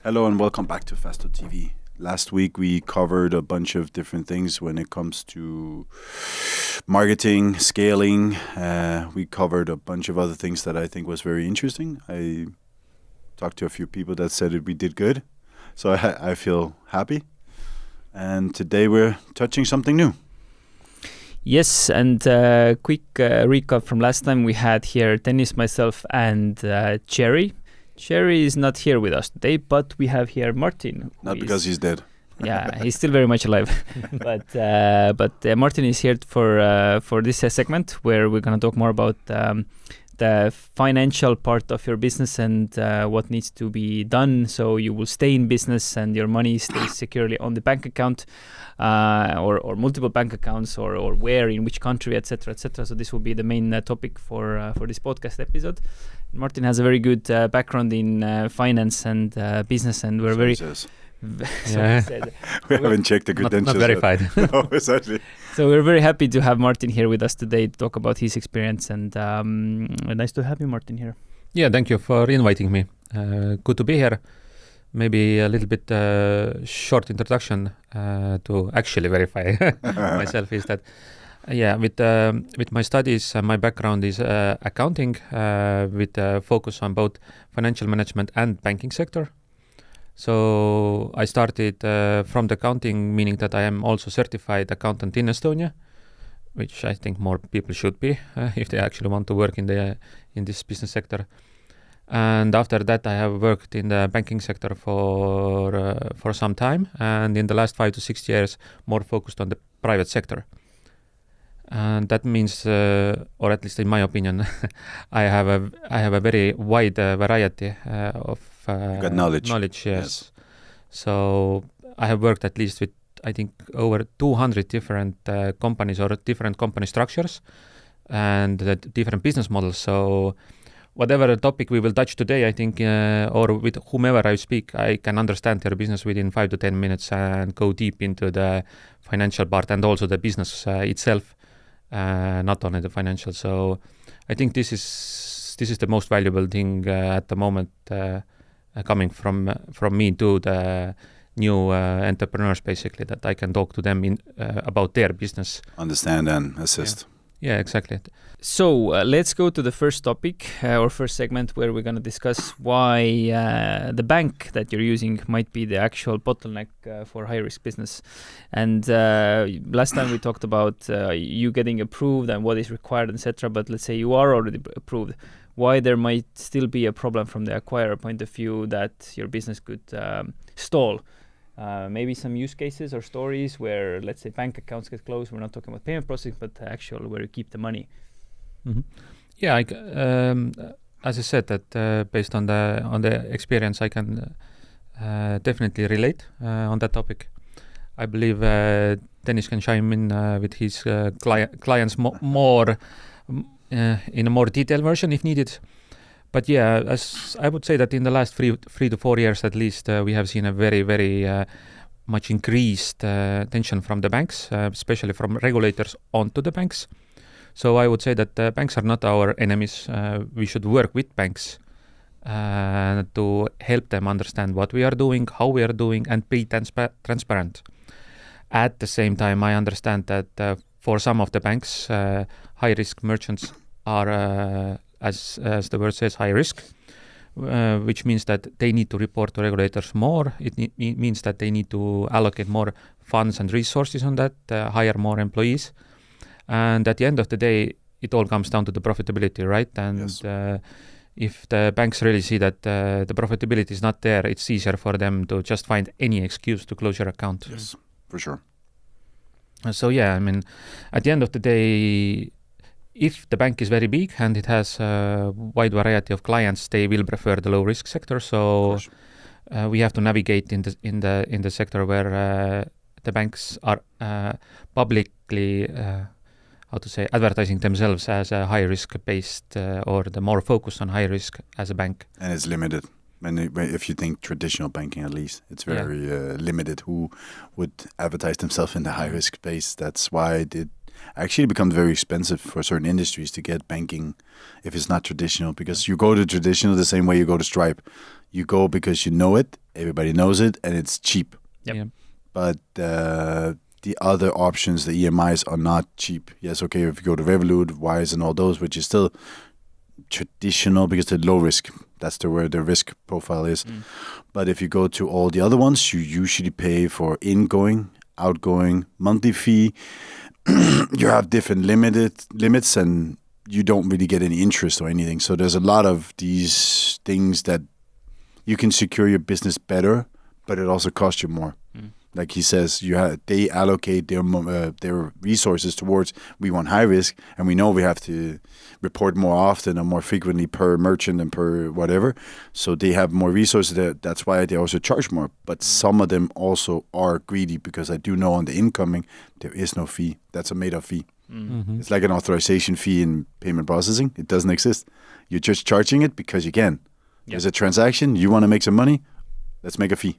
Hello and welcome back to Fasto TV. Last week we covered a bunch of different things when it comes to marketing, scaling. We covered a bunch of other things that I think was very interesting. I talked to a few people that said we did good, so I feel happy. And today we're touching something new. Yes, and quick recap from last time. We had here Dennis, myself, and Cherry. Cherry is not here with us today, but we have here Martin. Not because he's dead. Yeah, he's still very much alive. but Martin is here for this segment where we're going to talk more about the financial part of your business and what needs to be done so you will stay in business and your money stays securely on the bank account or multiple bank accounts or where, in which country, etc., etc. So this will be the main topic for this podcast episode. Martin has a very good background in finance and business, and we're we haven't checked the credentials. Not verified. No, exactly. So we're very happy to have Martin here with us today to talk about his experience, and nice to have you, Martin, here. Yeah, thank you for inviting me. Good to be here. Maybe a little bit short introduction to actually verify myself is that, with my studies, my background is accounting with a focus on both financial management and banking sector. So I started from the accounting, meaning that I am also certified accountant in Estonia, which I think more people should be if they actually want to work in this business sector. And after that, I have worked in the banking sector for some time, and in the last 5 to 6 years, more focused on the private sector. And that means, or at least in my opinion, I have a very wide variety of knowledge. Yes. So I have worked at least with, I think, over 200 different companies or different company structures and different business models. So whatever topic we will touch today, I think, or with whomever I speak, I can understand their business within 5 to 10 minutes and go deep into the financial part and also the business itself, not only the financial. So I think this is the most valuable thing at the moment, coming from me to the new entrepreneurs, basically, that I can talk to them about their business. Understand and assist. Yeah, exactly. So let's go to the first topic, or first segment, where we're going to discuss why the bank that you're using might be the actual bottleneck for high-risk business. And last time we talked about you getting approved and what is required, etc. But let's say you are already approved. Why there might still be a problem from the acquirer point of view that your business could stall. Maybe some use cases or stories where, let's say, bank accounts get closed. We're not talking about payment processing, but actual where you keep the money. Mm-hmm. Yeah, as I said, that based on the experience, I can definitely relate on that topic. I believe Dennis can chime in with his clients more in a more detailed version if needed. But yeah, as I would say that in the last 3 to 4 years at least, we have seen a very, very much increased tension from the banks, especially from regulators onto the banks. So I would say that banks are not our enemies. We should work with banks to help them understand what we are doing, how we are doing, and be transparent. At the same time, I understand that for some of the banks, high-risk merchants are, as the word says, high risk, which means that they need to report to regulators more. It means that they need to allocate more funds and resources on that, hire more employees. And at the end of the day, it all comes down to the profitability, right? And yes. If the banks really see that the profitability is not there, it's easier for them to just find any excuse to close your account. Yes, for sure. So yeah, I mean, at the end of the day, if the bank is very big and it has a wide variety of clients, they will prefer the low risk sector. So we have to navigate in the sector where the banks are publicly advertising themselves as a high risk based or the more focused on high risk as a bank. And it's limited. If you think traditional banking, at least, it's very limited who would advertise themselves in the high risk space. That's why actually becomes very expensive for certain industries to get banking if it's not traditional, because you go to traditional the same way you go to Stripe. You go because you know it, everybody knows it, and it's cheap. Yep. Yeah. But the other options, the EMIs, are not cheap. Yes, okay, if you go to Revolut, Wise, and all those, which is still traditional because they're low risk. That's where the risk profile is. But if you go to all the other ones, you usually pay for ingoing, outgoing, monthly fee. You have different limits, and you don't really get any interest or anything. So there's a lot of these things that you can secure your business better, but it also costs you more. Like he says, they allocate their resources towards, we want high risk, and we know we have to report more often and more frequently per merchant and per whatever. So they have more resources there. That's why they also charge more. But some of them also are greedy, because I do know on the incoming, there is no fee. That's a made-up fee. It's like an authorization fee in payment processing. It doesn't exist. You're just charging it because you can. There's a transaction. You want to make some money? Let's make a fee.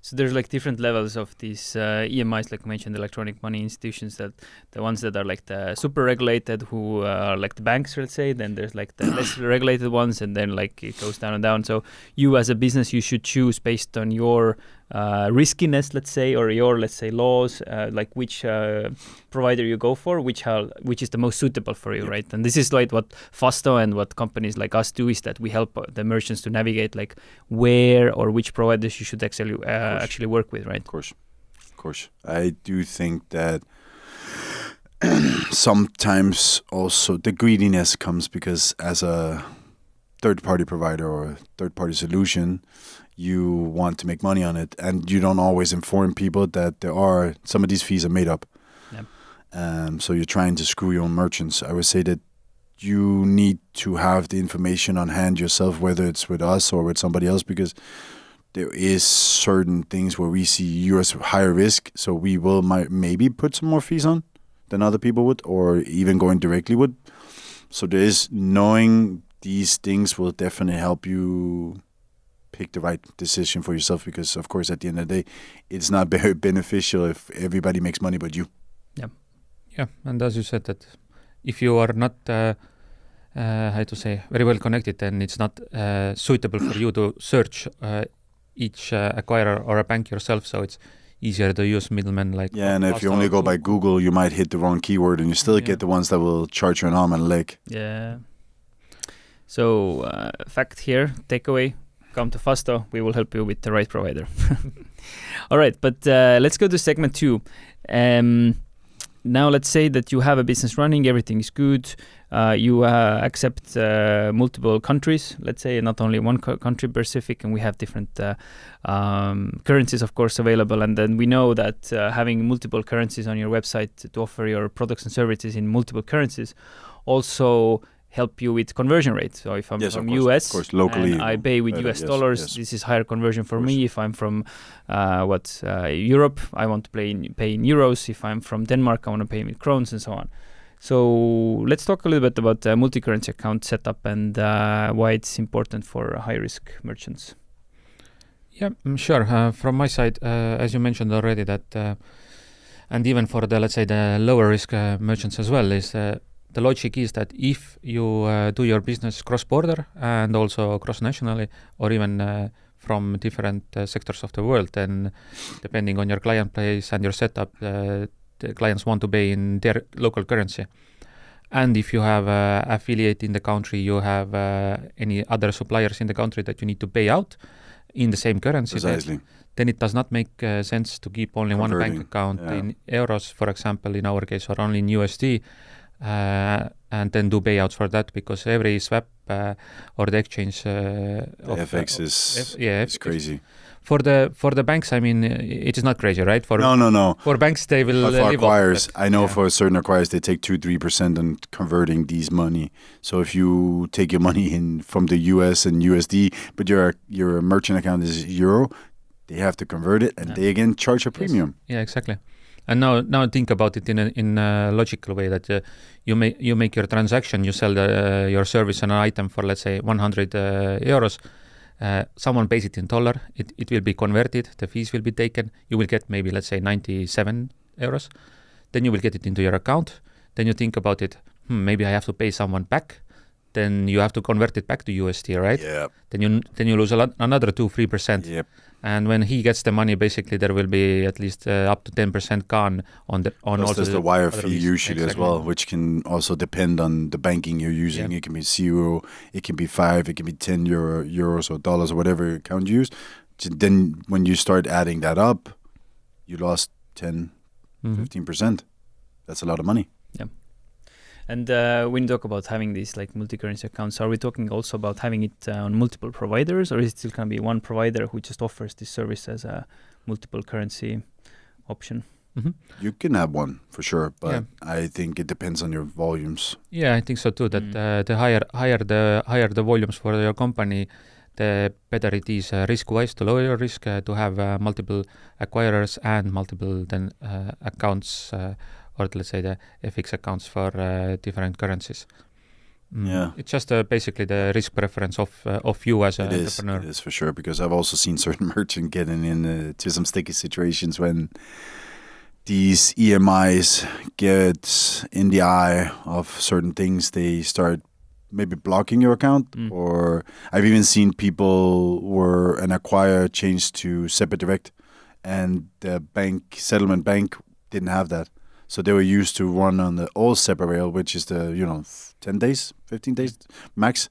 So there's like different levels of these EMIs, like I mentioned, electronic money institutions, that the ones that are like the super regulated, who are like the banks, let's say. Then there's like the less regulated ones, and then like it goes down and down. So you as a business, you should choose based on your riskiness, let's say, or your, let's say, laws, like which provider you go for, which is the most suitable for you, right? And this is like what Fasto and what companies like us do, is that we help the merchants to navigate like where or which providers you should actually work with, right? Of course. I do think that sometimes also the greediness comes because as a third-party provider or a third-party solution, you want to make money on it, and you don't always inform people that some of these fees are made up. So you're trying to screw your own merchants. I would say that you need to have the information on hand yourself, whether it's with us or with somebody else, because there is certain things where we see you as higher risk, so we will maybe put some more fees on than other people would, or even going directly would. So there is, knowing these things will definitely help you pick the right decision for yourself, because of course at the end of the day, it's not very beneficial if everybody makes money but you. Yeah, and as you said, that if you are not very well connected, then it's not suitable for you to search each acquirer or a bank yourself, so it's easier to use middlemen like... Yeah, and if you only go by Google, you might hit the wrong keyword, and you still get the ones that will charge you an arm and a leg. Yeah. So, fact here, takeaway, come to Fasto, we will help you with the right provider. All right, but let's go to segment 2. Now let's say that you have a business running, everything is good, you accept multiple countries, let's say not only one country Pacific, and we have different currencies, of course, available. And then we know that having multiple currencies on your website to offer your products and services in multiple currencies also help you with conversion rate. So if I'm from US, locally, and I pay with US dollars, this is higher conversion for me. If I'm from Europe, I want to pay in euros. If I'm from Denmark, I want to pay with crowns, and so on. So let's talk a little bit about multi-currency account setup and why it's important for high-risk merchants. Yeah, sure. From my side, as you mentioned already, that and even for the, let's say, the lower risk merchants as well, is the logic is that if you do your business cross-border and also cross-nationally, or even from different sectors of the world, then depending on your client base and your setup, the clients want to pay in their local currency. And if you have affiliate in the country, you have any other suppliers in the country that you need to pay out in the same currency, then it does not make sense to keep only one bank account in euros, for example, in our case, or only in USD, and then do payouts for that, because every swap or the exchange of FX is crazy. For the banks, I mean, it is not crazy, right? No. For banks, they will for acquirers, I know for certain acquirers, they take 2-3% on converting these money. So if you take your money in from the US and USD, but your merchant account is euro, they have to convert it, and they again charge a premium. Yes. Yeah, exactly. And now think about it in a logical way, that you make your transaction, you sell your service and an item for, let's say, 100 euros. Someone pays it in dollar, it will be converted, the fees will be taken, you will get maybe, let's say, 97 euros. then you will get it into your account. Then you think about it, maybe I have to pay someone back. Then you have to convert it back to USD, right? Yeah. Then you lose another 2-3%. Yep. And when he gets the money, basically there will be at least up to 10% gone on Plus also there's the wire other fee fees. usually as well, which can also depend on the banking you're using. Yeah. It can be 0, it can be 5, it can be 10 euros or dollars or whatever account you use. Then when you start adding that up, you lost 10, 15%. That's a lot of money. Yeah. And when you talk about having these like multi-currency accounts, are we talking also about having it on multiple providers, or is it still going to be one provider who just offers this service as a multiple currency option? You can have one for sure, but I think it depends on your volumes. Yeah, I think so too. That the higher the volumes for your company, the better it is risk-wise to lower your risk to have multiple acquirers and multiple then accounts. Or let's say the FX accounts for different currencies. Yeah. It's just basically the risk preference of you as an entrepreneur. It is for sure, because I've also seen certain merchants getting into some sticky situations when these EMIs get in the eye of certain things. They start maybe blocking your account, or I've even seen people where an acquirer changed to SEPA Direct and the settlement bank didn't have that. So they were used to run on the old SEPA rail, which is the 10 days, 15 days max.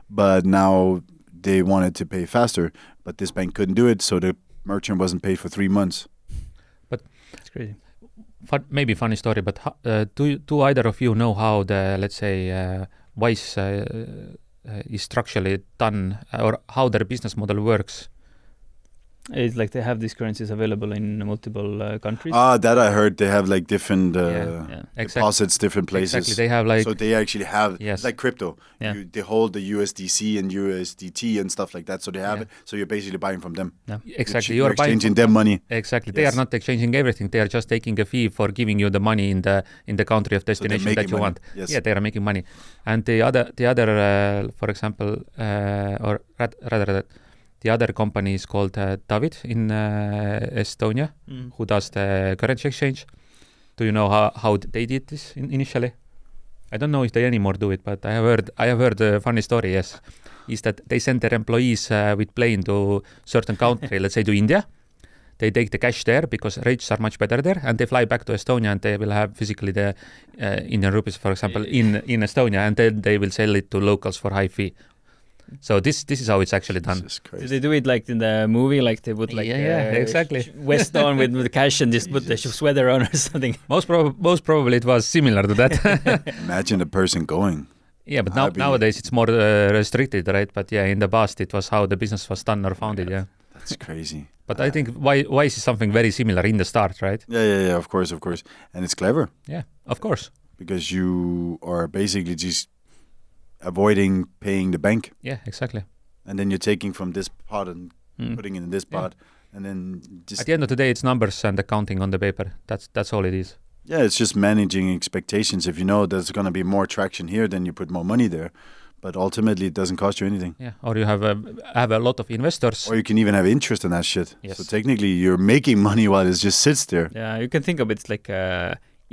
But now they wanted to pay faster, but this bank couldn't do it, so the merchant wasn't paid for 3 months. But it's crazy. Maybe funny story, but do either of you know how the, let's say, Wise is structurally done, or how their business model works? It's like they have these currencies available in multiple countries. That I heard. They have like different deposits, different places. Exactly. They have like... So they actually have, yes. like crypto. Yeah. They hold the USDC and USDT and stuff like that. So they have it. So you're basically buying from them. Yeah. Exactly. You're exchanging their money. Exactly. Yes. They are not exchanging everything. They are just taking a fee for giving you the money in the country of destination that you want. Yes. Yeah, they are making money. And the other, for example, or rather, the other company is called David in Estonia, who does the currency exchange. Do you know how they did this initially? I don't know if they anymore do it, but I have heard a funny story. Yes, is that they send their employees with plane to certain country, let's say to India. They take the cash there because rates are much better there, and they fly back to Estonia and they will have physically the Indian rupees, for example, in Estonia, and then they will sell it to locals for high fee. So this is how it's actually done. Do they do it like in the movie, like they would like exactly vest on with the cash and just put the sweater on or something? Most probably it was similar to that. Imagine the person going. Yeah, but nowadays it's more restricted, right? But yeah, in the past it was how the business was done or founded. Yeah, that's crazy. But I think Wise is something very similar in the start, right? Yeah. Of course, and it's clever. Yeah, of course. Because you are basically just avoiding paying the bank. Yeah, exactly. And then you're taking from this pot and putting it in this pot, and then just... At the end of the day, it's numbers and accounting on the paper. That's all it is. Yeah, it's just managing expectations. If you know there's going to be more traction here, then you put more money there. But ultimately, it doesn't cost you anything. Yeah, or you have a lot of investors. Or you can even have interest in that shit. Yes. So technically, you're making money while it just sits there. Yeah, you can think of it like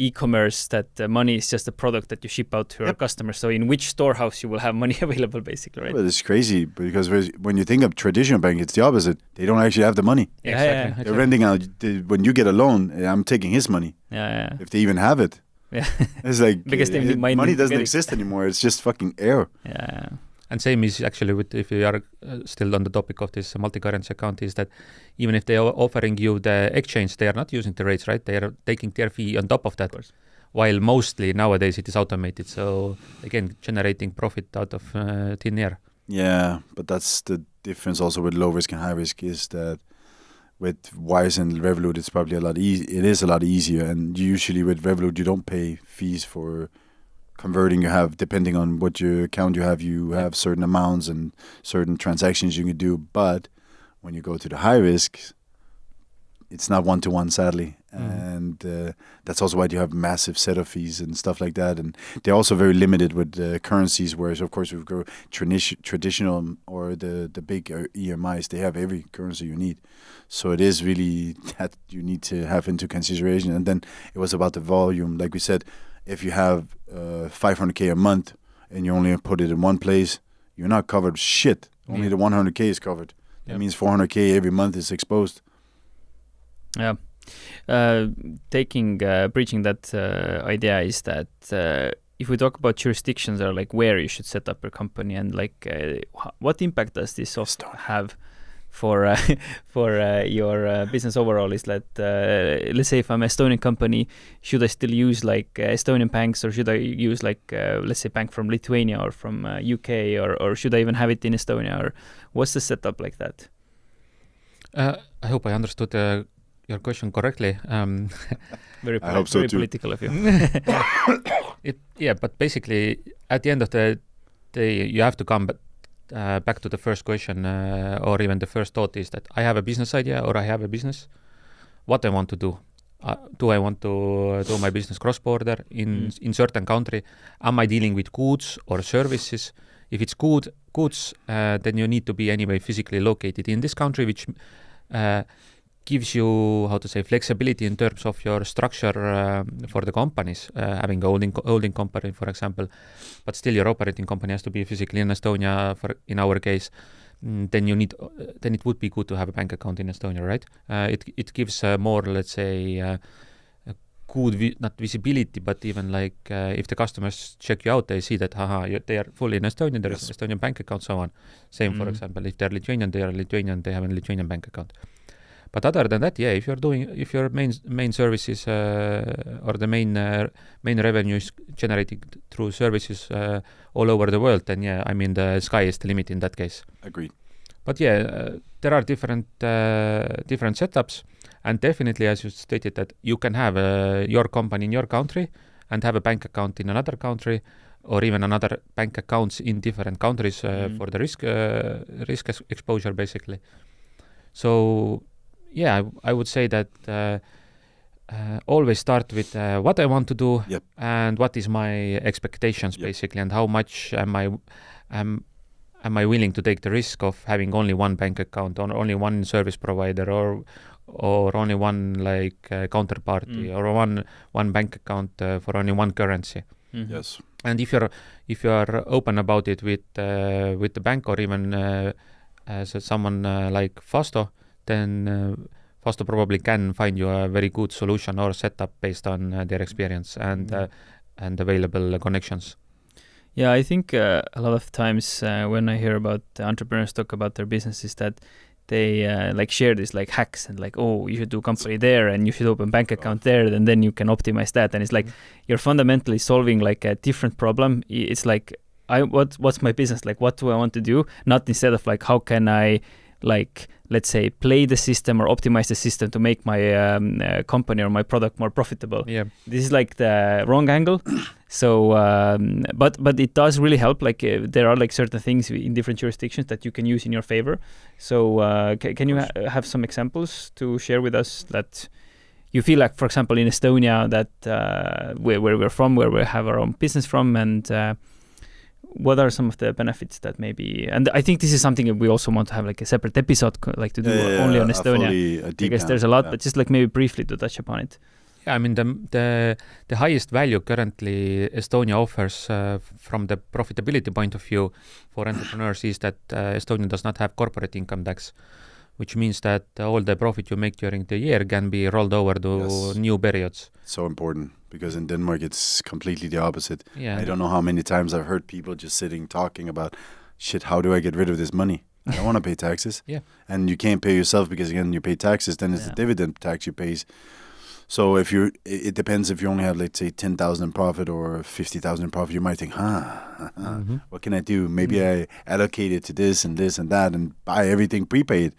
e-commerce, that money is just a product that you ship out to your customers. So in which storehouse you will have money available, basically, right? But it's crazy because when you think of traditional bank, it's the opposite. They don't actually have the money. Yeah, exactly. They're renting out. When you get a loan, I'm taking his money. Yeah. If they even have it. Yeah. It's like because money doesn't exist anymore. It's just fucking air. Yeah. And same is actually with, if you are still on the topic of this multi-currency account, is that even if they are offering you the exchange, they are not using the rates, right? They are taking their fee on top of that. While mostly nowadays it is automated. So again, generating profit out of thin air. Yeah, but that's the difference also with low risk and high risk, is that with Wise and Revolut, it's probably it is a lot easier. And usually with Revolut, you don't pay fees for converting. You have, depending on what your account you have certain amounts and certain transactions you can do. But when you go to the high risk, it's not one-to-one, sadly. and that's also why you have massive setup fees and stuff like that. And they're also very limited with currencies, whereas of course, if you go traditional or the big EMIs, they have every currency you need. So it is really that you need to have into consideration. And then it was about the volume. Like we said, if you have 500K a month and you only put it in one place, you're not covered shit. Only the 100K is covered. That means 400K every month is exposed. Yeah. Breaching that idea is that if we talk about jurisdictions or like where you should set up your company, and like what impact does this have for your business overall? Is that let's say if I'm an Estonian company, should I still use like Estonian banks, or should I use like let's say bank from Lithuania or from UK, or should I even have it in Estonia, or what's the setup like that? I hope I understood your question correctly. Very I hope so very too. political of you. But basically, at the end of the day, you have to come back to the first question, or even the first thought is that I have a business idea, or I have a business. What I want to do? Do I want to do my business cross-border in certain country? Am I dealing with goods or services? If it's goods, then you need to be anyway physically located in this country, which gives you, how to say, flexibility in terms of your structure for the companies, having a holding company, for example, but still your operating company has to be physically in Estonia. In our case, then it would be good to have a bank account in Estonia, right? It gives more, let's say, good not visibility, but even like if the customers check you out, they see that they are fully in Estonia, there is an Estonian bank account, so on. Same, for example, if they're Lithuanian, they have a Lithuanian bank account. But other than that, if your main services or the main revenue is generated through services all over the world, then the sky is the limit in that case. Agreed. But there are different setups, and definitely, as you stated, that you can have your company in your country and have a bank account in another country, or even another bank accounts in different countries for the risk exposure, basically. So I would say that always start with what I want to do and what is my expectations, basically, and how much am I willing to take the risk of having only one bank account, or only one service provider, or only one counterparty, or one bank account for only one currency. Mm-hmm. Yes. And if you're open about it with the bank, or even as someone like Fasto, then Fasto probably can find you a very good solution or setup based on their experience and available connections. Yeah, I think a lot of times when I hear about entrepreneurs talk about their businesses, that they share these hacks and you should do company there and you should open bank account there, and then you can optimize that. And it's you're fundamentally solving a different problem. It's what's my business? What do I want to do? Not instead of how can I let's say play the system or optimize the system to make my company or my product more profitable. Yeah. This is the wrong angle. So but it does really help. There are certain things in different jurisdictions that you can use in your favor. So can you have some examples to share with us that you feel for example in Estonia, that where we're from, where we have our own business from, and what are some of the benefits that maybe, and I think this is something that we also want to have a separate episode to do only on Estonia. I guess there's a lot, but just maybe briefly to touch upon it. Yeah, the highest value currently Estonia offers from the profitability point of view for entrepreneurs is that Estonia does not have corporate income tax, which means that all the profit you make during the year can be rolled over to new periods. So important, because in Denmark it's completely the opposite. Yeah. I don't know how many times I've heard people just sitting talking about, shit, how do I get rid of this money? I don't want to pay taxes. Yeah. And you can't pay yourself because, again, you pay taxes, then it's the dividend tax you pay. So it depends if you only have, let's say, 10,000 in profit or 50,000 in profit, you might think, what can I do? Maybe I allocate it to this and this and that and buy everything prepaid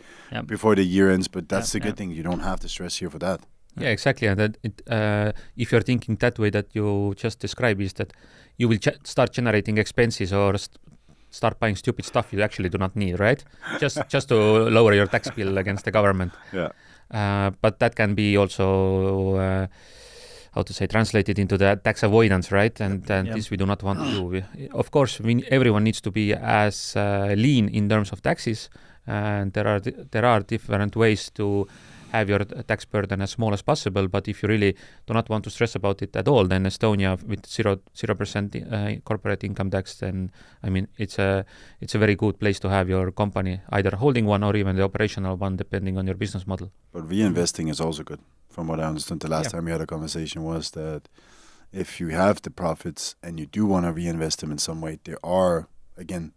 before the year ends. But that's the good thing. You don't have to stress here for that. Yeah, exactly. And that if you're thinking that way that you just described, is that you will start generating expenses or start buying stupid stuff you actually do not need, right? just to lower your tax bill against the government. Yeah. But that can be also how to say, translated into the tax avoidance, right? And this we do not want to do. Of course, everyone needs to be as lean in terms of taxes, and there are different ways to have your tax burden as small as possible. But if you really do not want to stress about it at all, then Estonia with 0% corporate income tax, then I mean it's a very good place to have your company, either holding one or even the operational one, depending on your business model. But reinvesting is also good. From what I understood, the last time we had a conversation was that if you have the profits and you do want to reinvest them in some way, there are, again,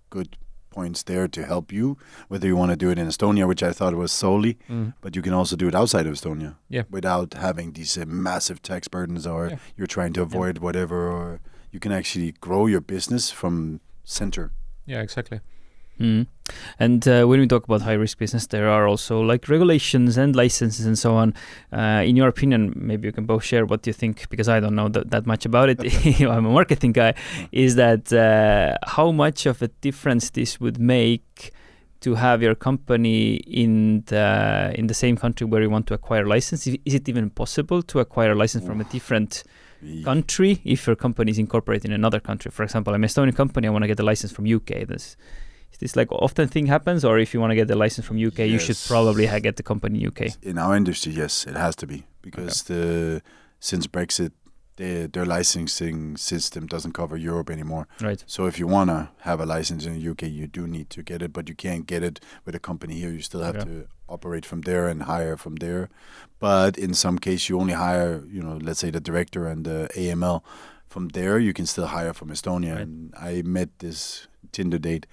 good points there to help you, whether you want to do it in Estonia, which I thought was solely, but you can also do it outside of Estonia without having these massive tax burdens, or you're trying to avoid whatever, or you can actually grow your business from center. Yeah, exactly. And when we talk about high-risk business, there are also like regulations and licenses and so on. In your opinion, maybe you can both share what you think, because I don't know that much about it. I'm a marketing guy. Is that how much of a difference this would make to have your company in the same country where you want to acquire a license? Is it even possible to acquire a license from a different country if your company is incorporated in another country? For example, I'm an Estonian company. I want to get a license from UK. Is this like often thing happens, or if you want to get the license from UK, you should probably get the company in UK? In our industry, yes, it has to be, because since Brexit, their licensing system doesn't cover Europe anymore. Right. So if you want to have a license in the UK, you do need to get it, but you can't get it with a company here. You still have to operate from there and hire from there. But in some case, you only hire, let's say the director and the AML. From there, you can still hire from Estonia. Right. And I met this Tinder date,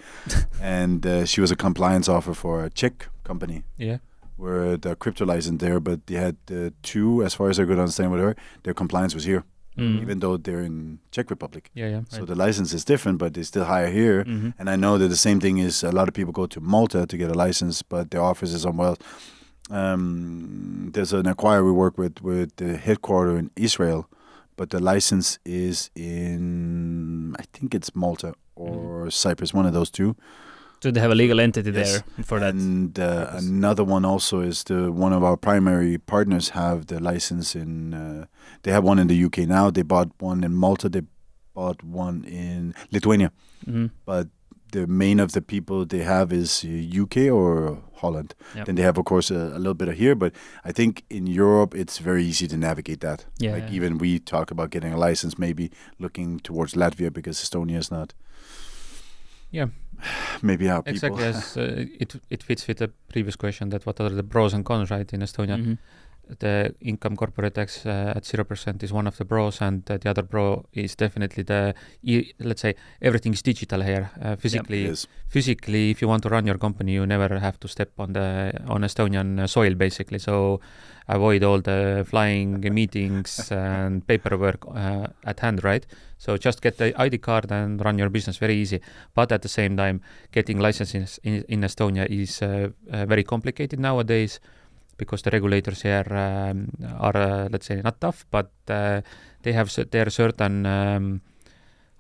and she was a compliance officer for a Czech company. Yeah. Where the crypto license there, but they had two, as far as I could understand with her, their compliance was here, even though they're in Czech Republic. So the license is different, but they still hire here. And I know that the same thing is, a lot of people go to Malta to get a license, but their office is somewhere else. There's an acquirer we work with the headquarters in Israel, but the license is in, I think it's Malta or Cyprus, one of those two. So they have a legal entity there for that. And another one also is one of our primary partners have the license in, they have one in the UK now. They bought one in Malta. They bought one in Lithuania. But the main of the people they have is UK or Holland. Then they have, of course, a little bit of here. But I think in Europe, it's very easy to navigate that. Even we talk about getting a license, maybe looking towards Latvia, because Estonia is not. Maybe how people. Exactly, as it fits with the previous question, that what are the pros and cons, right, in Estonia. The income corporate tax at 0% is one of the pros, and the other pro is definitely let's say everything's digital here. Physically, if you want to run your company, you never have to step on Estonian soil, basically. So avoid all the flying meetings and paperwork at hand, right? So just get the ID card and run your business, very easy. But at the same time, getting licenses in Estonia is very complicated nowadays, because the regulators here are, let's say, not tough, but they have their certain,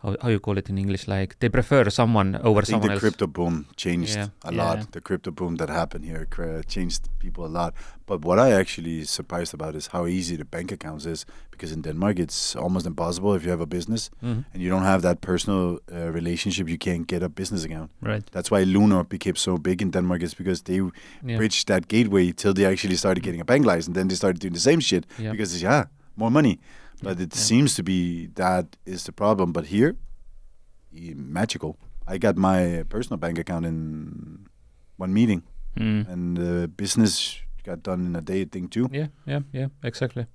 how you call it in English, like they prefer someone over someone else. The crypto boom changed a lot. The crypto boom that happened here changed people a lot. But what I actually surprised about is how easy the bank accounts is, because in Denmark it's almost impossible if you have a business and you don't have that personal relationship, you can't get a business account. Right. That's why Lunar became so big in Denmark, is because they bridged that gateway till they actually started getting a bank license. Then they started doing the same shit because it's more money. But it seems to be that is the problem. But here, magical. I got my personal bank account in one meeting, and the business got done in a day thing too. Yeah, exactly.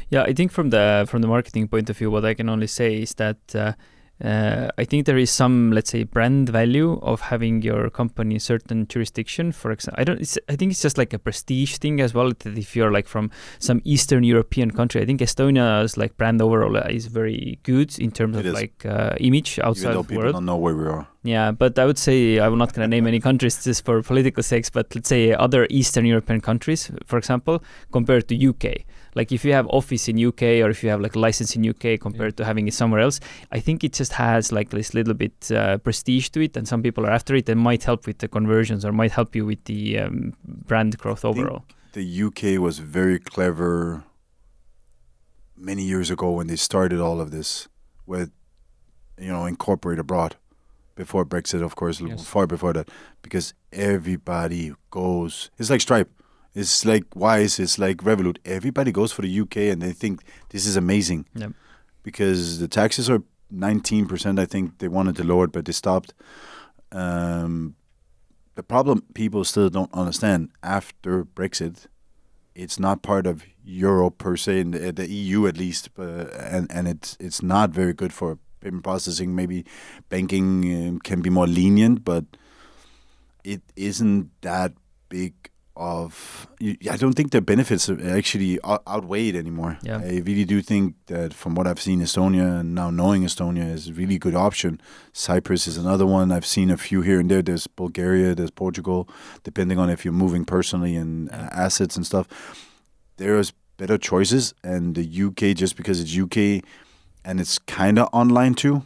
Yeah, I think from the marketing point of view, what I can only say is that I think there is some, let's say, brand value of having your company in certain jurisdiction. For example, I think it's just like a prestige thing as well. That if you're like from some Eastern European country, I think Estonia's like brand overall is very good in terms of like image outside of the world. People don't know where we are. Yeah, but I would say, I'm not going to name any countries just for political sakes, but let's say other Eastern European countries, for example, compared to UK. like if you have office in UK or if you have like license in UK compared to having it somewhere else, I think it just has like this little bit prestige to it, and some people are after it and might help with the conversions or might help you with the brand growth overall. The UK was very clever many years ago when they started all of this with, incorporate abroad. Before Brexit, of course, far before that, because everybody goes. It's like Stripe. It's like Wise. It's like Revolut. Everybody goes for the UK and they think this is amazing. Yep. Because the taxes are 19%. I think they wanted to lower it, but they stopped. The problem people still don't understand after Brexit, it's not part of Europe per se, in the EU at least, and it's not very good for payment processing. Maybe banking can be more lenient, but it isn't that big of. I don't think the benefits actually outweigh it anymore. Yeah. I really do think that from what I've seen, Estonia, and now knowing Estonia, is a really good option. Cyprus is another one. I've seen a few here and there. There's Bulgaria, there's Portugal, depending on if you're moving personally and assets and stuff. There's better choices, and the UK, just because it's UK and it's kind of online too.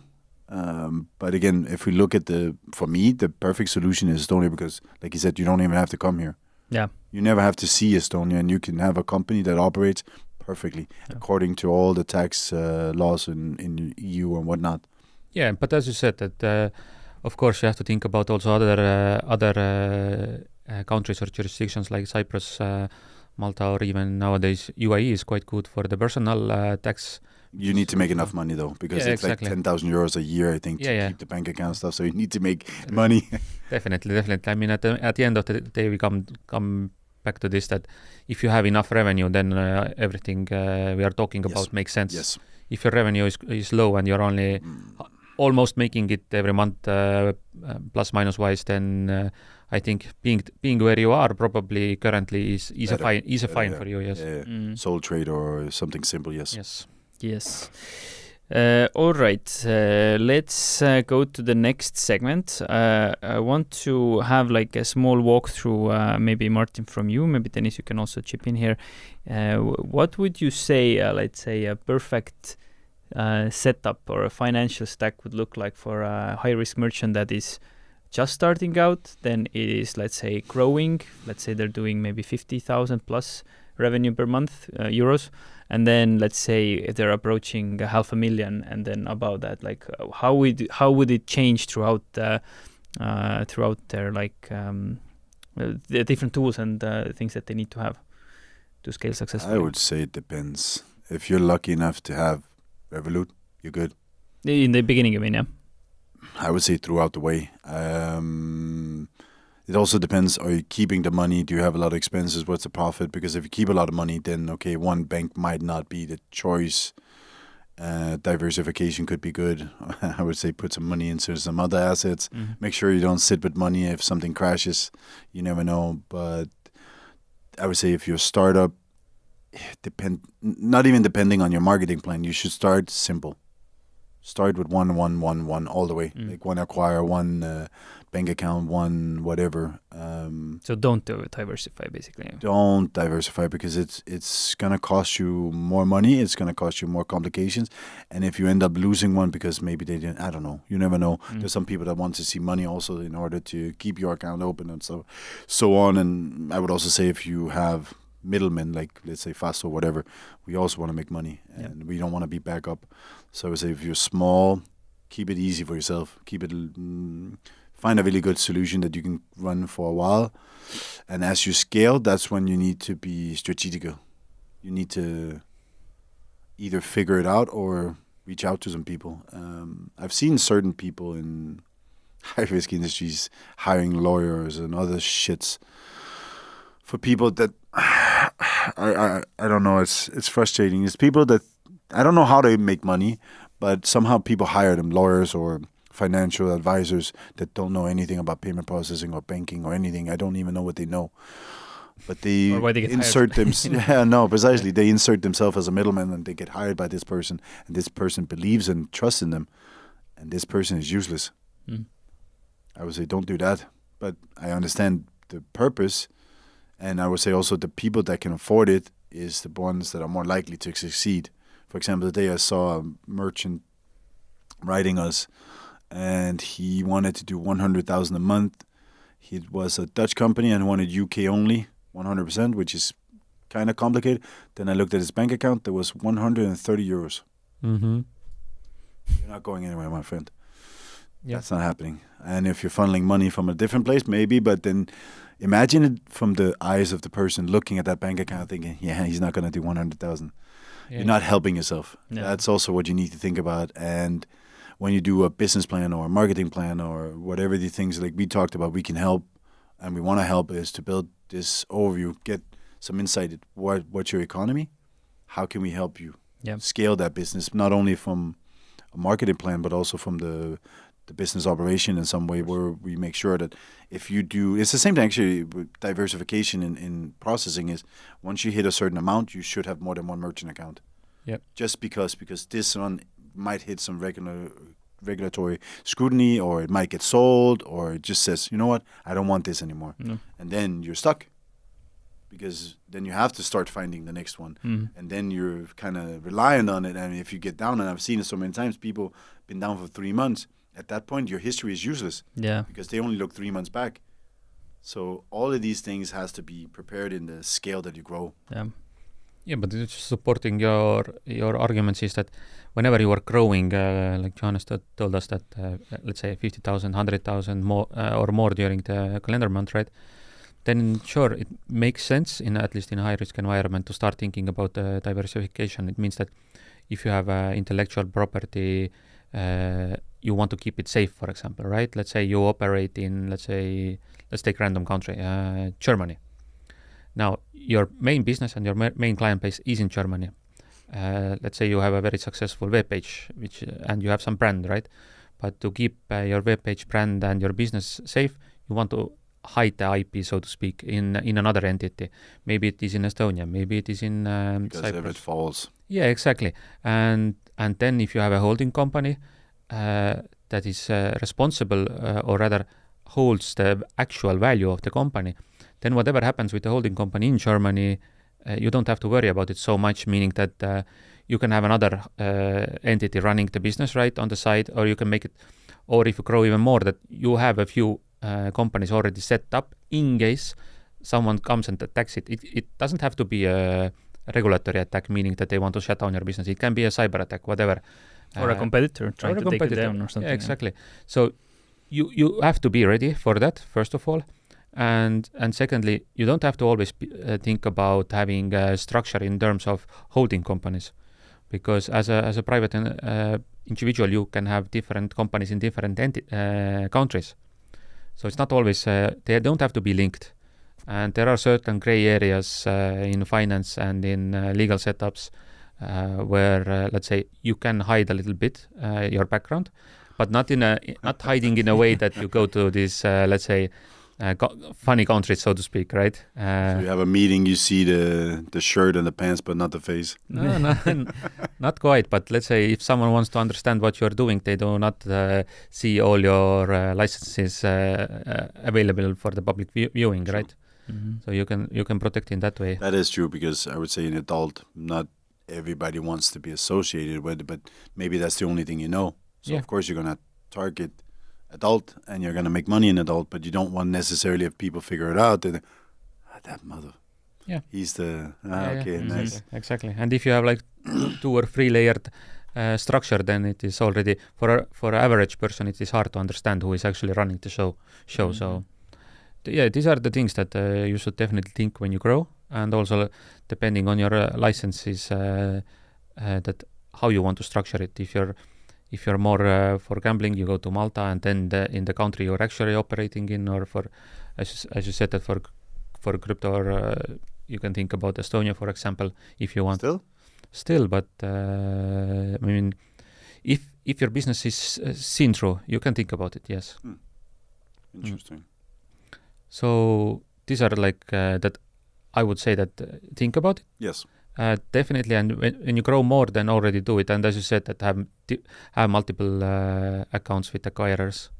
But again, if we look at for me, the perfect solution is Estonia, because like you said, you don't even have to come here. Yeah. You never have to see Estonia, and you can have a company that operates perfectly according to all the tax laws in EU and whatnot. Yeah, but as you said, that of course you have to think about also other countries or jurisdictions like Cyprus, Malta, or even nowadays UAE is quite good for the personal tax. You need to make enough money though, because it's exactly. like 10,000 euros a year, I think, to keep the bank account and stuff. So you need to make money. Definitely. I mean, at the end of the day, we come back to this, that if you have enough revenue, then everything we are talking about makes sense. Yes. If your revenue is low and you're only almost making it every month plus minus wise, then I think being where you are probably currently is a fine for you. Yes. Sole trade or something simple. Yes. Yes. All right. Let's go to the next segment. I want to have like a small walkthrough. Maybe Martin from you. Maybe Dennis, you can also chip in here. What would you say? Let's say a perfect setup or a financial stack would look like for a high-risk merchant that is just starting out. Then it is, let's say, growing. Let's say they're doing maybe 50,000 plus revenue per month, euros. And then let's say if they're approaching 500,000 and then above that, like how would it change throughout their like the different tools and things that they need to have to scale successfully? I would say it depends. If you're lucky enough to have Revolut, you're good. In the beginning, you mean, yeah? I would say throughout the way. It also depends, are you keeping the money? Do you have a lot of expenses? What's the profit? Because if you keep a lot of money, then, okay, one bank might not be the choice. Diversification could be good. I would say put some money into some other assets. Mm-hmm. Make sure you don't sit with money if something crashes. You never know. But I would say if you're a startup, not even depending on your marketing plan, you should start simple. Start with one all the way. Like one acquire, one bank account, one whatever. So don't diversify, basically. Don't diversify, because it's gonna cost you more money. It's gonna cost you more complications. And if you end up losing one because maybe they didn't, I don't know. You never know. There's some people that want to see money also in order to keep your account open and so on. And I would also say if you have middlemen, like let's say Fast or whatever, we also want to make money and we don't want to be back up. So I would say if you're small, keep it easy for yourself. Keep it, find a really good solution that you can run for a while. And as you scale, that's when you need to be strategical. You need to either figure it out or reach out to some people. I've seen certain people in high-risk industries hiring lawyers and other shits for people that I don't know. It's frustrating. It's people that I don't know how they make money, but somehow people hire them, lawyers or financial advisors that don't know anything about payment processing or banking or anything. I don't even know what they know. But they insert them. Yeah, no, precisely. They insert themselves as a middleman, and they get hired by this person, and this person believes and trusts in them, and this person is useless. I would say don't do that. But I understand the purpose. And I would say also the people that can afford it, is the ones that are more likely to succeed. For example, the day I saw a merchant writing us, and he wanted to do 100,000 a month. It was a Dutch company and wanted UK only, 100%, which is kind of complicated. Then I looked at his bank account. There was 130 euros. Mm-hmm. You're not going anywhere, my friend. Yeah. That's not happening. And if you're funneling money from a different place, maybe, but then imagine it from the eyes of the person looking at that bank account thinking, yeah, he's not going to do 100,000. Yeah. You're not helping yourself. Yeah. That's also what you need to think about. And when you do a business plan or a marketing plan or whatever the things like we talked about, we can help and we want to help is to build this overview, get some insight at what's your economy, how can we help you scale that business, not only from a marketing plan, but also from the business operation in some way where we make sure that if you do, it's the same thing actually with diversification in processing is once you hit a certain amount, you should have more than one merchant account. Yep. Just because this one might hit some regulatory scrutiny or it might get sold or it just says, you know what, I don't want this anymore. No. And then you're stuck because then you have to start finding the next one. And then you're kind of reliant on it. And if you get down, and I've seen it so many times, people been down for 3 months. At that point, your history is useless. Yeah. Because they only look 3 months back. So all of these things has to be prepared in the scale that you grow. Yeah. Yeah, but it's supporting your arguments is that whenever you are growing, like Johannes told us that, let's say 50,000, 100,000 more or more during the calendar month, right? Then sure, it makes sense at least in a high-risk environment to start thinking about diversification. It means that if you have intellectual property, you want to keep it safe, for example, right? Let's say you operate in, let's take random country, Germany. Now, your main business and your main client base is in Germany. Let's say you have a very successful web page, and you have some brand, right? But to keep your web page brand and your business safe, you want to hide the IP, so to speak, in another entity. Maybe it is in Estonia, maybe it is in Because Cyprus. if it falls. Yeah, exactly. And then if you have a holding company that is responsible or rather holds the actual value of the company, then whatever happens with the holding company in Germany, you don't have to worry about it so much, meaning that you can have another entity running the business right on the side, or you can make it, or if you grow even more, that you have a few companies already set up in case someone comes and attacks it. It doesn't have to be a regulatory attack, meaning that they want to shut down your business. It can be a cyber attack, whatever. Or a competitor trying to take it down or something. Yeah, exactly. So you have to be ready for that, first of all. And secondly, you don't have to always think about having a structure in terms of holding companies, because as a private individual, you can have different companies in different countries. So it's not always, they don't have to be linked. And there are certain gray areas in finance and in legal setups where, let's say, you can hide a little bit your background, but not hiding in a way that you go to this, let's say, funny countries, so to speak, right? So you have a meeting, you see the shirt and the pants, but not the face. No, not quite. But let's say if someone wants to understand what you're doing, they do not see all your licenses available for the public viewing, True. right? So you can protect in that way. That is true, because I would say an adult, not everybody wants to be associated with it, but maybe that's the only thing you know. So of course you're going to target adult and you're going to make money in adult, but you don't want necessarily if people figure it out that mother. Yeah. He's the Yeah, nice. Exactly. And if you have like 2 or 3 layered structure, then it is already for an average person it is hard to understand who is actually running the show. So yeah, these are the things that you should definitely think when you grow, and also depending on your licenses, that how you want to structure it. If you're more for gambling, you go to Malta, and then in the country you're actually operating in, or for as you said that for crypto, or you can think about Estonia, for example, if you want. Still, but I mean, if your business is seen through, you can think about it. Yes. Interesting. So these are like that. I would say that think about it. Yes. Definitely, and when you grow more, then already do it. And as you said, that have multiple accounts with acquirers.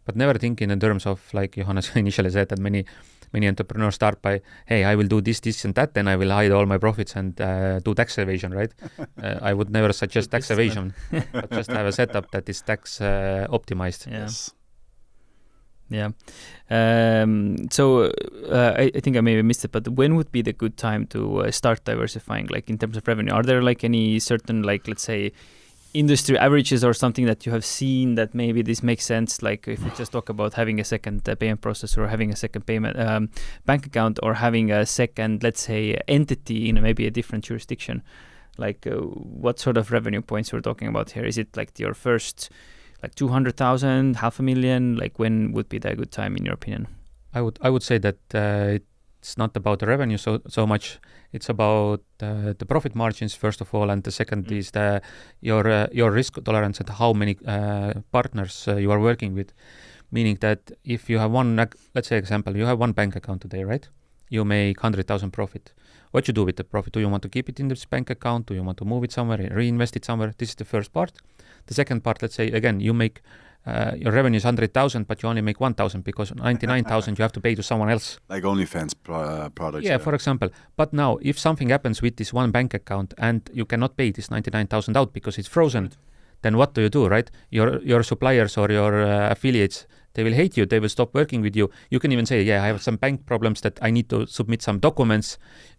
but never thinking in terms of, like Johannes initially said, that many entrepreneurs start by, hey, I will do this, and that, then I will hide all my profits and do tax evasion, right? I would never suggest tax evasion, but just have a setup that is tax optimized. Yeah. Yes. Yeah. So I think I maybe missed it, but when would be the good time to start diversifying, like in terms of revenue? Are there like any certain, like, let's say, industry averages or something that you have seen that maybe this makes sense? Like if we just talk about having a second payment processor or having a second payment bank account or having a second, let's say, entity in maybe a different jurisdiction, like what sort of revenue points we're talking about here? Is it like your first like 200,000, 500,000? Like when would be the good time in your opinion? I would say that it's not about the revenue so much. It's about the profit margins first of all, and the second is your risk tolerance and how many partners you are working with. Meaning that if you have one, let's say example, you have one bank account today, right? You make 100,000 profit. What you do with the profit? Do you want to keep it in this bank account? Do you want to move it somewhere, reinvest it somewhere? This is the first part. The second part, let's say again, you make your revenue is 100,000, but you only make 1,000 because 99,000 you have to pay to someone else. Like OnlyFans products. Yeah, for example. But now, if something happens with this one bank account and you cannot pay this 99,000 out because it's frozen, then what do, right? Your suppliers or your affiliates, they will hate you. They will stop working with you. You can even say, yeah, I have some bank problems that I need to submit some documents.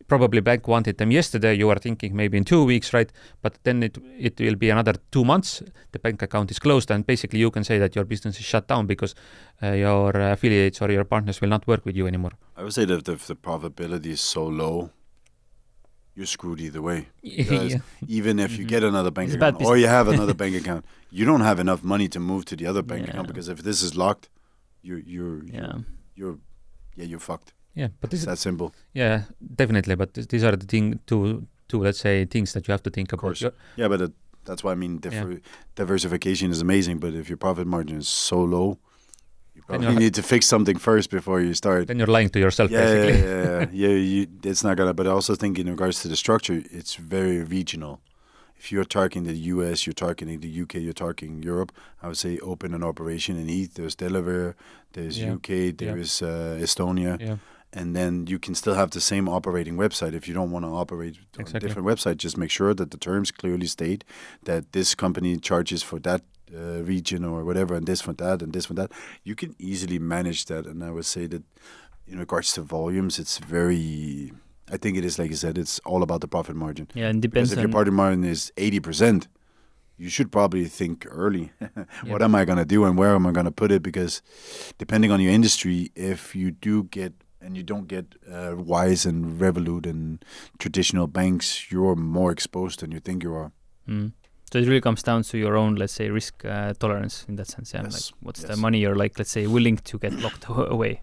Probably bank wanted them yesterday. You are thinking maybe in 2 weeks, right? But then it will be another 2 months. The bank account is closed, and basically you can say that your business is shut down because your affiliates or your partners will not work with you anymore. I would say that if the profitability is so low, you're screwed either way. Because even if you get another bank account or you have another bank account, you don't have enough money to move to the other bank account, because if this is locked, you're fucked. Yeah, but this is that simple. Yeah, definitely. But these are the two let's say things that you have to think about. Yeah, but that's why I mean diversification is amazing. But if your profit margin is so low, you probably need to fix something first before you start. Then you're lying to yourself, basically. Yeah. It's not gonna. But I also think in regards to the structure, it's very regional. If you're targeting the US, you're targeting the UK, you're targeting Europe, I would say open an operation in ETH. There's Delaware, there's UK, there is Estonia. Yeah. And then you can still have the same operating website. If you don't want to operate on a different website, just make sure that the terms clearly state that this company charges for that region or whatever, and this for that, and this for that. You can easily manage that. And I would say that in regards to volumes, it's very... I think it is, like you said, it's all about the profit margin. Yeah, and depends. Because if your profit margin is 80%, you should probably think early. What am I going to do and where am I going to put it? Because depending on your industry, if you do get... and you don't get Wise and Revolut and traditional banks, you're more exposed than you think you are. So it really comes down to your own, let's say, risk tolerance in that sense. Yeah, like what's the money you're like, let's say, willing to get locked away.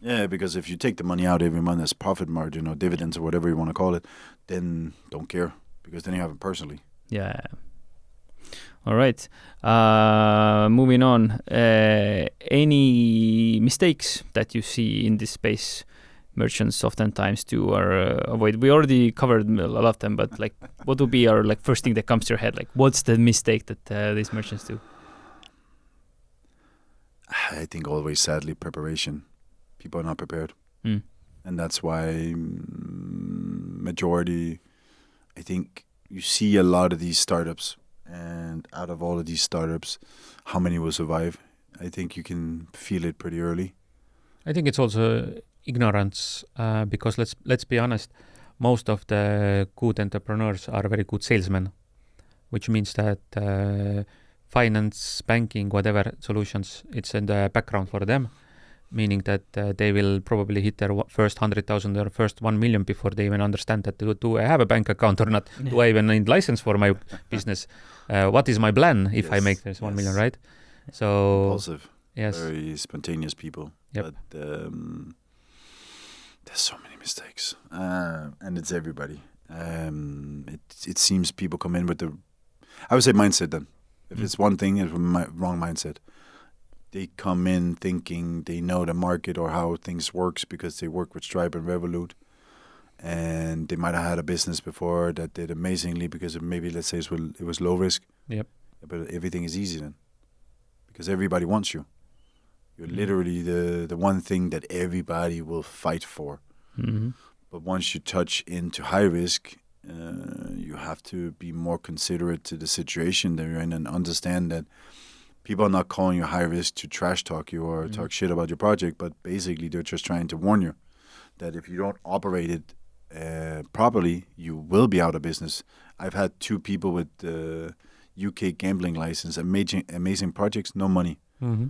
Yeah, because if you take the money out every month as profit margin or dividends or whatever you want to call it, then don't care, because then you have it personally. Yeah. All right. Moving on. Any mistakes that you see in this space merchants oftentimes do or avoid? We already covered a lot of them, but like, what would be our like first thing that comes to your head? Like, what's the mistake that these merchants do? I think always, sadly, preparation. People are not prepared. And that's why majority, I think you see a lot of these startups. And out of all of these startups, how many will survive? I think you can feel it pretty early. I think it's also ignorance, because let's be honest, most of the good entrepreneurs are very good salesmen, which means that finance, banking, whatever solutions, it's in the background for them, meaning that they will probably hit their first 100,000 or first 1 million before they even understand that do I have a bank account or not? Do I even need license for my business? What is my plan if I make this 1 million, right? So impulsive, very spontaneous people. Yep. But there's so many mistakes, and it's everybody. It seems people come in with I would say mindset. Then, if it's one thing, it's wrong mindset. They come in thinking they know the market or how things works because they work with Stripe and Revolut, and they might have had a business before that did amazingly because maybe, let's say, it was low risk. Yep. But everything is easy then, because everybody wants you. You're literally the one thing that everybody will fight for. Mm-hmm. But once you touch into high risk, you have to be more considerate to the situation that you're in and understand that people are not calling you high risk to trash talk you or talk shit about your project, but basically they're just trying to warn you that if you don't operate it properly, you will be out of business. I've had 2 people with UK gambling license, amazing projects, no money. Mm-hmm.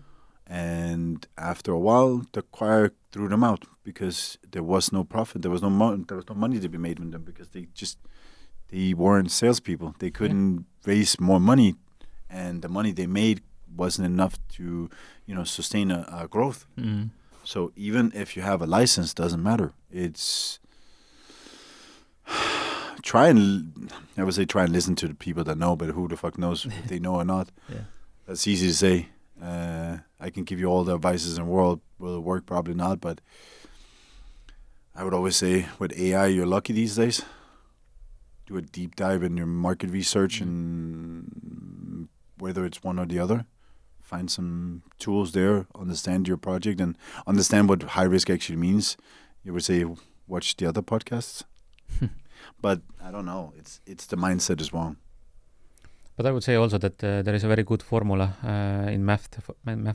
And after a while, the choir threw them out because there was no profit. There was no money to be made with them because they weren't salespeople. They couldn't raise more money, and the money they made wasn't enough to, sustain a growth. Mm. So even if you have a license, doesn't matter. It's try and listen to the people that know, but who the fuck knows if they know or not. Yeah. That's easy to say. I can give you all the advices in the world. Will it work? Probably not. But I would always say with AI, you're lucky these days. Do a deep dive in your market research and whether it's one or the other. Find some tools there. Understand your project and understand what high risk actually means. You would say watch the other podcasts. But I don't know. It's the mindset is wrong. But I would say also that there is a very good formula in math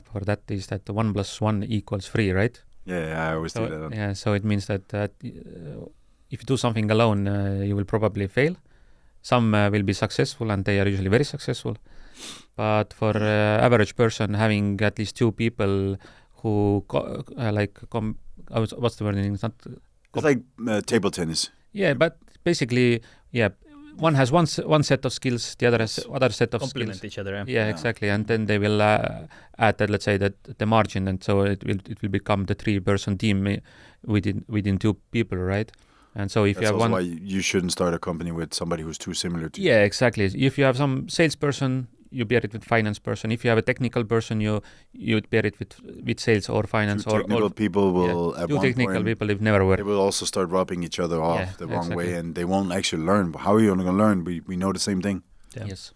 for that is that 1 + 1 = 3, right? Yeah, I always do that. Yeah, so it means that if you do something alone, you will probably fail. Some will be successful, and they are usually very successful. But for average person, having at least 2 people who what's the word in English? It's like table tennis. Yeah, but basically, one has one set of skills, the other has other set of Complement skills. each other. Yeah, exactly. And then they will add that, let's say, that the margin, and so it will become the 3-person team within 2 people, right? And so if That's you have also one, why you shouldn't start a company with somebody who's too similar to you. yeah, exactly. If you have some salesperson, you pair it with finance person. If you have a technical person, you pair it with sales or finance. 2 technical people will at 2 one technical point, people, they've never worked. they will also start rubbing each other off the wrong exactly. way, and they won't actually learn. How are you going to learn? We know the same thing. Yeah. Yes.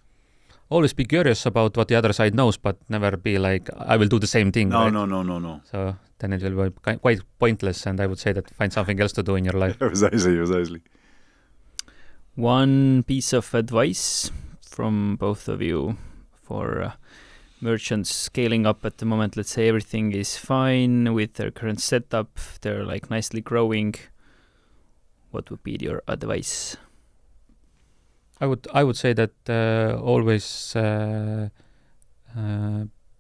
Always be curious about what the other side knows, but never be like, I will do the same thing. No, right? no. So then it will be quite pointless, and I would say that find something else to do in your life. Precisely. One piece of advice from both of you for merchants scaling up at the moment. Let's say everything is fine with their current setup. They're like nicely growing. What would be your advice? I would say that always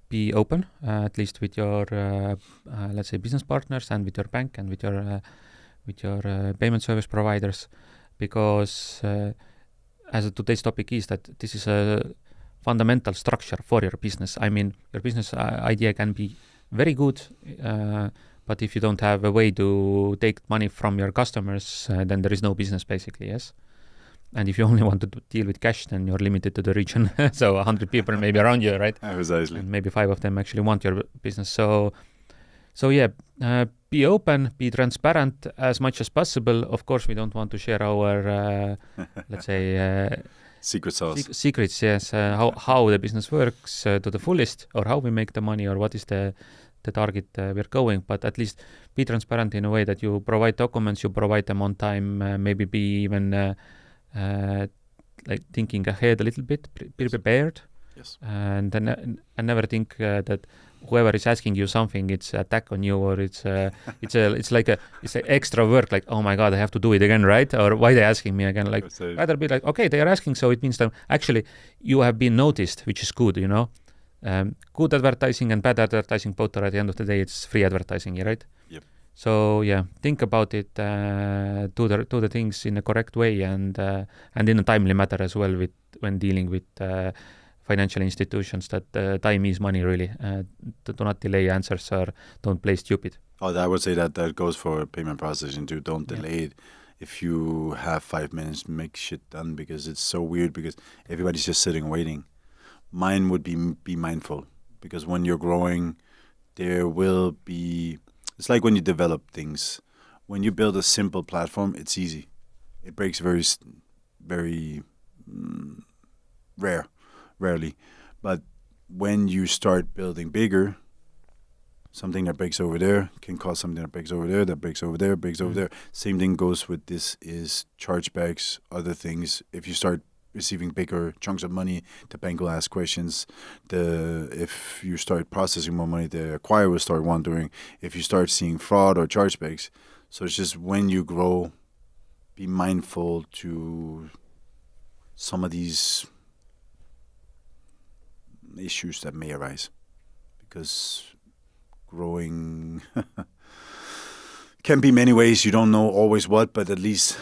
be open, at least with your let's say business partners and with your bank and with your payment service providers, because as today's topic is that this is a fundamental structure for your business. I mean, your business idea can be very good, but if you don't have a way to take money from your customers, then there is no business basically, yes? And if you only want to deal with cash, then you're limited to the region. So 100 people maybe around you, right? Precisely. And maybe 5 of them actually want your business. So yeah, be open, be transparent as much as possible. Of course, we don't want to share our, let's say, secret sauce. Secrets, yes. How the business works to the fullest, or how we make the money, or what is the target we're going. But at least be transparent in a way that you provide documents, you provide them on time, maybe be even like thinking ahead a little bit, be prepared. Yes. And then never think that whoever is asking you something, it's attack on you, or it's like it's extra work. Like, oh my god, I have to do it again, right? Or why they asking me again? Like, rather be like, okay, they are asking, so it means that actually you have been noticed, which is good, you know. Good advertising and bad advertising both are at the end of the day it's free advertising, right? Yep. So yeah, think about it, do the things in a correct way and in a timely manner as well when dealing with financial institutions, that time is money really. Do not delay answers or don't play stupid. Oh, I would say that goes for payment processing too. Don't delay it. If you have 5 minutes, make shit done, because it's so weird because everybody's just sitting waiting. Mine would be mindful, because when you're growing, there will be... It's like when you develop things. When you build a simple platform, it's easy. It breaks very rarely. But when you start building bigger, something that breaks over there can cause something that breaks over there, that breaks over there, breaks over there. Same thing goes with this is chargebacks, other things. If you start receiving bigger chunks of money, the bank will ask questions. If you start processing more money, the acquirer will start wondering. If you start seeing fraud or chargebacks, so it's just when you grow, be mindful to some of these issues that may arise, because growing can be many ways. You don't know always what, but at least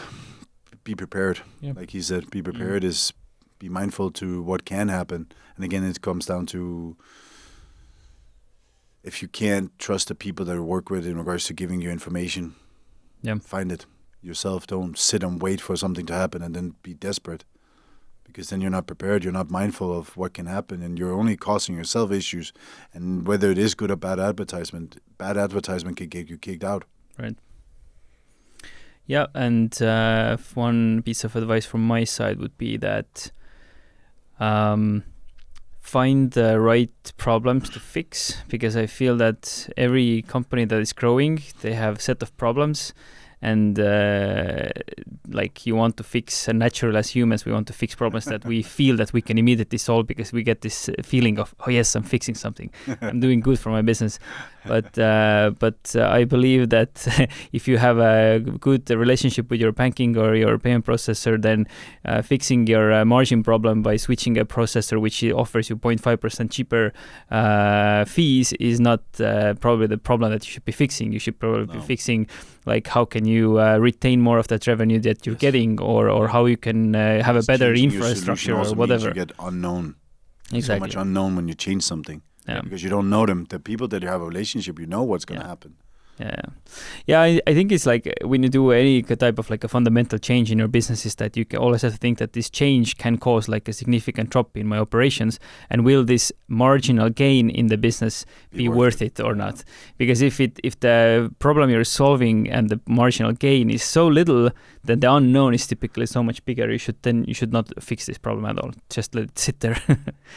be prepared. Yep. Like he said, be prepared is be mindful to what can happen. And again, it comes down to if you can't trust the people that you work with in regards to giving you information, find it yourself. Don't sit and wait for something to happen and then be desperate, because then you're not prepared. You're not mindful of what can happen, and you're only causing yourself issues. And whether it is good or bad advertisement can get you kicked out. Right. Yeah, and one piece of advice from my side would be that find the right problems to fix, because I feel that every company that is growing, they have a set of problems, and like you want to fix, natural as humans, we want to fix problems that we feel that we can immediately solve, because we get this feeling of, oh yes, I'm fixing something, I'm doing good for my business. But I believe that if you have a good relationship with your banking or your payment processor, then fixing your margin problem by switching a processor which offers you 0.5% cheaper fees is not probably the problem that you should be fixing. You should probably be fixing, like, how can you retain more of that revenue that you're getting, or how you can have a better infrastructure or whatever. You get unknown. Exactly. So much unknown when you change something. Yeah. Because you don't know them. The people that you have a relationship, you know what's going to happen. Yeah. I think it's like when you do any type of like a fundamental change in your business, is that you can always have to think that this change can cause like a significant drop in my operations, and will this marginal gain in the business be worth it or not? Because if the problem you're solving and the marginal gain is so little, then the unknown is typically so much bigger. You should not fix this problem at all. Just let it sit there.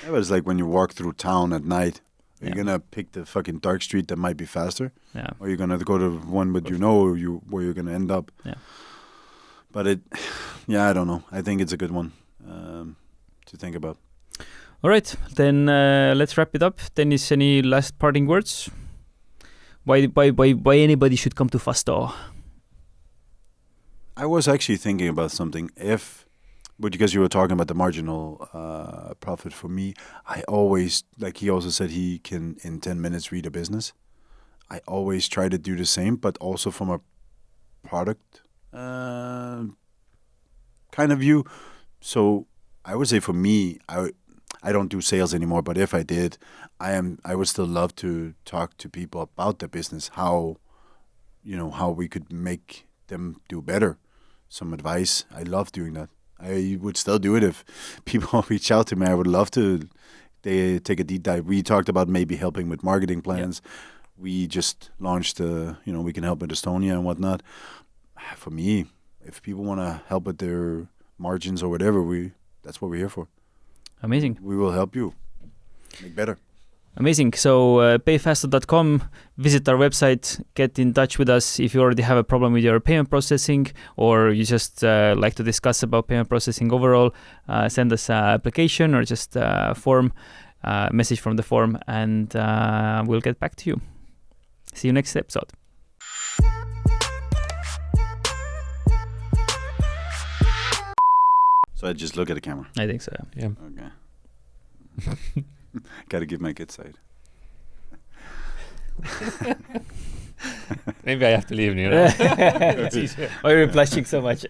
It was like when you walk through town at night. Are you gonna pick the fucking dark street that might be faster? Yeah. Or you're gonna go to one but where you're gonna end up? Yeah. But I don't know. I think it's a good one to think about. All right, then let's wrap it up. Dennis, any last parting words? Why anybody should come to Fasto? I was actually thinking about something. Because you were talking about the marginal profit for me, I always, like he also said, he can in 10 minutes read a business. I always try to do the same, but also from a product kind of view. So I would say for me, I don't do sales anymore, but if I did, I would still love to talk to people about the business, how we could make them do better. Some advice. I love doing that. I would still do it if people reach out to me. I would love to take a deep dive. We talked about maybe helping with marketing plans. Yeah. We just launched, we can help with Estonia and whatnot. For me, if people want to help with their margins or whatever, that's what we're here for. Amazing. We will help you make better. Amazing. So payfaster.com, visit our website, get in touch with us if you already have a problem with your payment processing, or you just like to discuss about payment processing overall. Send us an application or just a form, message from the form, and we'll get back to you. See you next episode. So I just look at the camera. I think so. Yeah. Okay. Got to give my good side. Maybe I have to leave now. Why are you blushing so much?